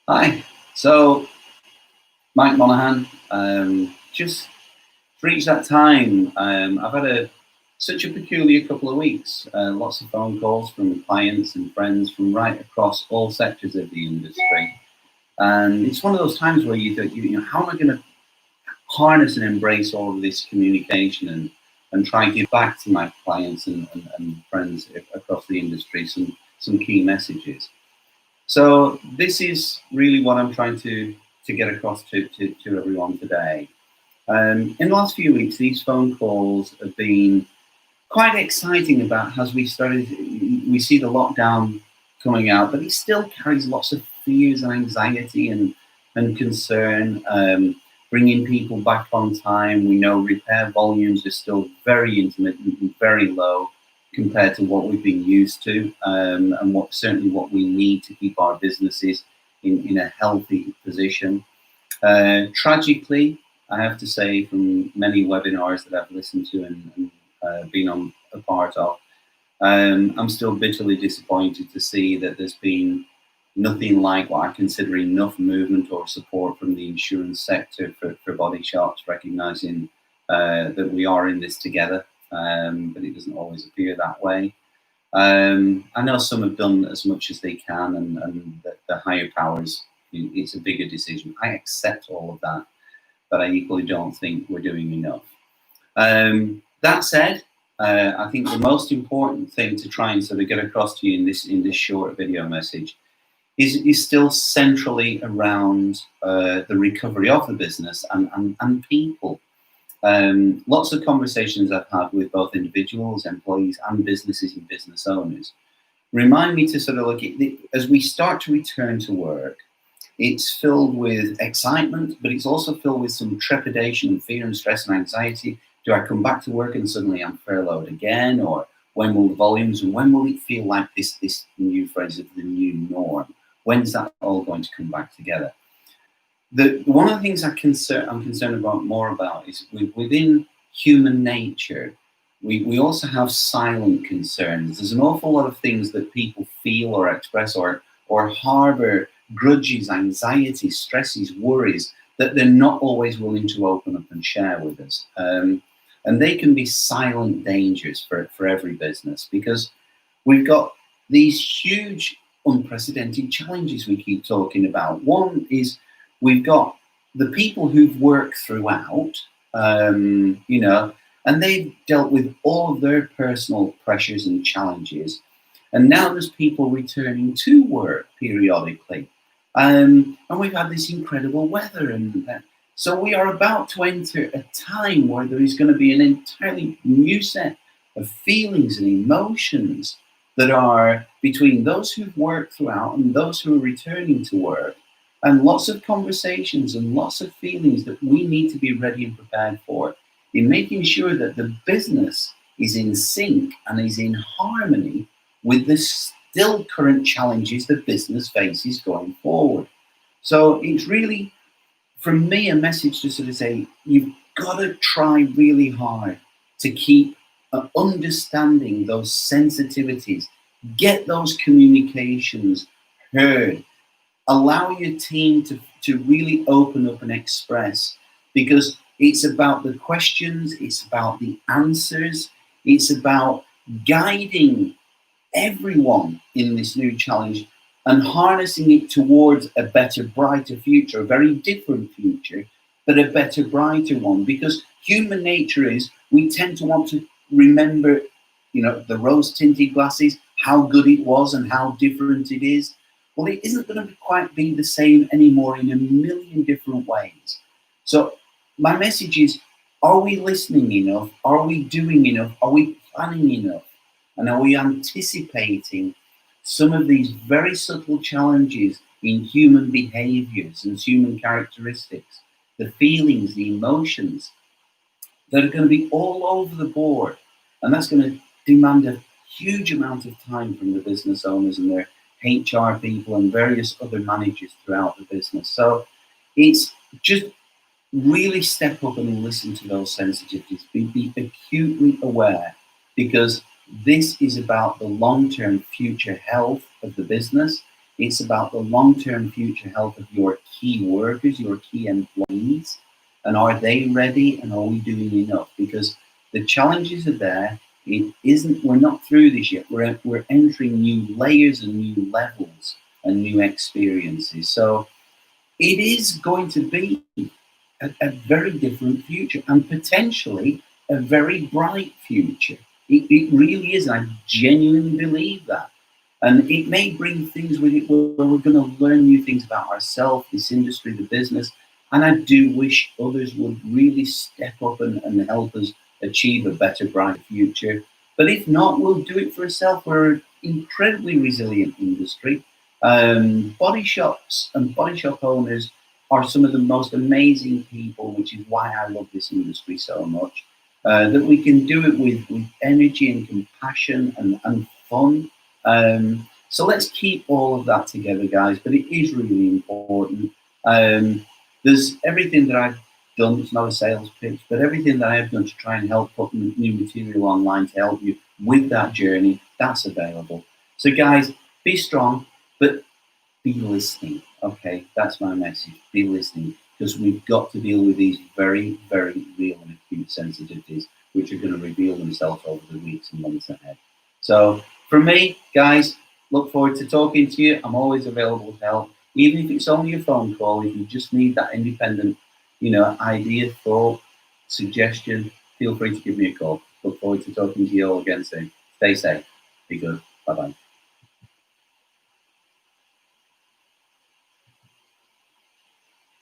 Hi. So, Mike Monaghan, just reached that time. I've had such a peculiar couple of weeks. Lots of phone calls from clients and friends from right across all sectors of the industry. And it's one of those times where you think, how am I going to harness and embrace all of this communication and try and give back to my clients and friends across the industry some key messages. So this is really what I'm trying to get across to everyone today. In the last few weeks, these phone calls have been quite exciting about as we see the lockdown coming out, but it still carries lots of fears and anxiety and concern, bringing people back on time. We know repair volumes are still very intermittent and very low compared to what we've been used to, and certainly what we need to keep our businesses in a healthy position. Tragically, I have to say, from many webinars that I've listened to and been on a part of, I'm still bitterly disappointed to see that there's been nothing like what I consider enough movement or support from the insurance sector for body shops, recognising that we are in this together, but it doesn't always appear that way. I know some have done as much as they can, and the higher powers, it's a bigger decision. I accept all of that, but I equally don't think we're doing enough. That said, I think the most important thing to try and sort of get across to you in this short video message is still centrally around the recovery of the business and people. Lots of conversations I've had with both individuals, employees, and businesses and business owners remind me to sort of look at as we start to return to work. It's filled with excitement, but it's also filled with some trepidation and fear and stress and anxiety. Do I come back to work and suddenly I'm furloughed again? Or when will the volumes and when will it feel like this new phrase of the new norm? When's that all going to come back together? One of the things I'm concerned about more about is within human nature, we also have silent concerns. There's an awful lot of things that people feel or express or harbor grudges, anxiety, stresses, worries that they're not always willing to open up and share with us. And they can be silent dangers for every business, because we've got these huge unprecedented challenges we keep talking about. One is we've got the people who've worked throughout, and they've dealt with all of their personal pressures and challenges. And now there's people returning to work periodically. And we've had this incredible weather. And so we are about to enter a time where there is going to be an entirely new set of feelings and emotions that are between those who've worked throughout and those who are returning to work. And lots of conversations and lots of feelings that we need to be ready and prepared for, in making sure that the business is in sync and is in harmony with the still current challenges the business faces going forward. So it's really, from me, a message to sort of say, you've got to try really hard to keep understanding those sensitivities, get those communications heard, allow your team to really open up and express, because it's about the questions, it's about the answers, it's about guiding everyone in this new challenge and harnessing it towards a better, brighter future, a very different future, but a better, brighter one. Because human nature is, we tend to want to remember, the rose-tinted glasses, how good it was and how different it is. Well, it isn't going to quite be the same anymore in a million different ways. So my message is, are we listening enough? Are we doing enough? Are we planning enough? And are we anticipating some of these very subtle challenges in human behaviors and human characteristics, the feelings, the emotions that are going to be all over the board? And that's going to demand a huge amount of time from the business owners and their HR people and various other managers throughout the business. So it's just really step up and listen to those sensitivities. Be acutely aware, because this is about the long-term future health of the business. It's about the long-term future health of your key workers, your key employees, and are they ready and are we doing enough? Because the challenges are there. It isn't. We're not through this yet. We're entering new layers and new levels and new experiences. So it is going to be a very different future and potentially a very bright future. It really is. I genuinely believe that. And it may bring things with it where we're going to learn new things about ourselves, this industry, the business. And I do wish others would really step up and help us achieve a better, brighter future. But if not, we'll do it for ourselves. We're an incredibly resilient industry. Body shops and body shop owners are some of the most amazing people, which is why I love this industry so much. That we can do it with energy and compassion and fun. So let's keep all of that together, guys. But it is really important. There's everything that I've done. It's not a sales pitch, but everything that I have done to try and help put new material online to help you with that journey, that's available. So, guys, be strong, but be listening. Okay, that's my message. Be listening because we've got to deal with these very, very real and acute sensitivities, which are going to reveal themselves over the weeks and months ahead. So, from me, guys, look forward to talking to you. I'm always available to help, even if it's only a phone call. If you just need that independent, idea, thought, suggestion, feel free to give me a call. Look forward to talking to you all again soon. Stay safe. Be good. Bye bye.